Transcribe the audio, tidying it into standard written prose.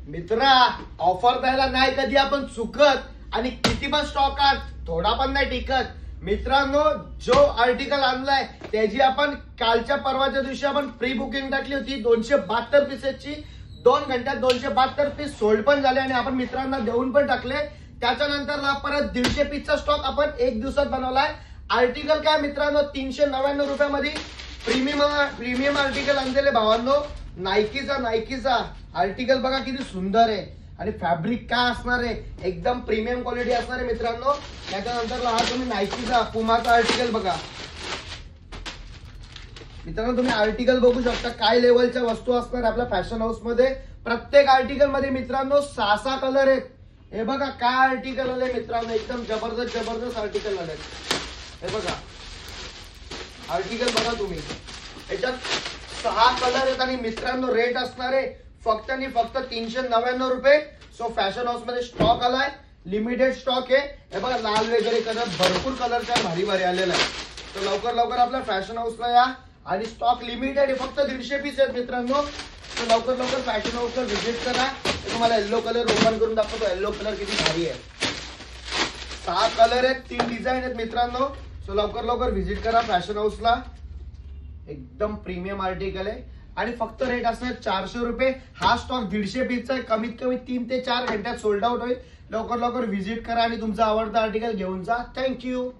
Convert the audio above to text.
मित्रा, ऑफर द्यायला नाही कधी आपण चुकत आणि किती पण स्टॉक आण, थोडा पण नाही टिकत. मित्रांनो, जो आर्टिकल आणलाय त्याची आपण कालच्या परवाच्या दिवशी आपण प्री बुकिंग टाकली होती 272 पीसेसची. 2 घंट्यात 272 पीस सोल्ड पण झाले आणि आपण मित्रांना देऊन पण टाकले. त्याच्यानंतर परत 150 पीसचा स्टॉक आपण एक दिवसात बनवलाय. आर्टिकल काय मित्रांनो 399 रुपयामध्ये प्रीमियम आर्टिकल आणलेले भावांनो. नाईकीचा आर्टिकल बघा किती सुंदर आहे आणि फॅब्रिक काय असणार आहे, एकदम प्रीमियम क्वालिटी असणार आहे मित्रांनो. त्याच्यानंतर हा तुम्ही नाईकीचा पुमाचा आर्टिकल बघा मित्रांनो. तुम्ही आर्टिकल बघू शकता काय लेवलच्या वस्तू असणार आपल्या फॅशन हाऊस मध्ये. प्रत्येक आर्टिकल मध्ये मित्रांनो 6 कलर आहेत. हे बघा काय आर्टिकल आले मित्रांनो, एकदम जबरदस्त आर्टिकल आले. हे बघा आर्टिकल बघा तुम्ही, याच्यात 6 कलर आहेत आणि मित्रांनो रेट असणार आहे फक्त आणि फक्त 399 रुपये. सो फॅशन हाऊस मध्ये स्टॉक आलाय, लिमिटेड स्टॉक आहे. हे बघा लाल वगैरे कलर, भरपूर कलरचा भारी आलेला आहे. तर लवकर आपल्या फॅशन हाऊसला या आणि स्टॉक लिमिटेड आहे, फक्त 150 पीस आहेत मित्रांनो. तर लवकर फॅशन हाऊसला व्हिजिट करा. तुम्हाला येल्लो कलर ओपन करून दाखवतो. येल्लो कलर किती भारी आहे. 6 कलर आहेत, 3 डिझाईन आहेत मित्रांनो. सो लवकर व्हिजिट करा फॅशन हाऊसला. एकदम प्रीमियम आर्टिकल आहे आणि फक्त रेट असणार 400 रुपये. हा स्टॉक 150 पीसचा आहे. कमीत कमी 3 ते 4 घंट्यात सोल्ड आउट होईल. लवकर व्हिजिट करा आणि तुमचा आवडता आर्टिकल घेऊन जा. थँक्यू.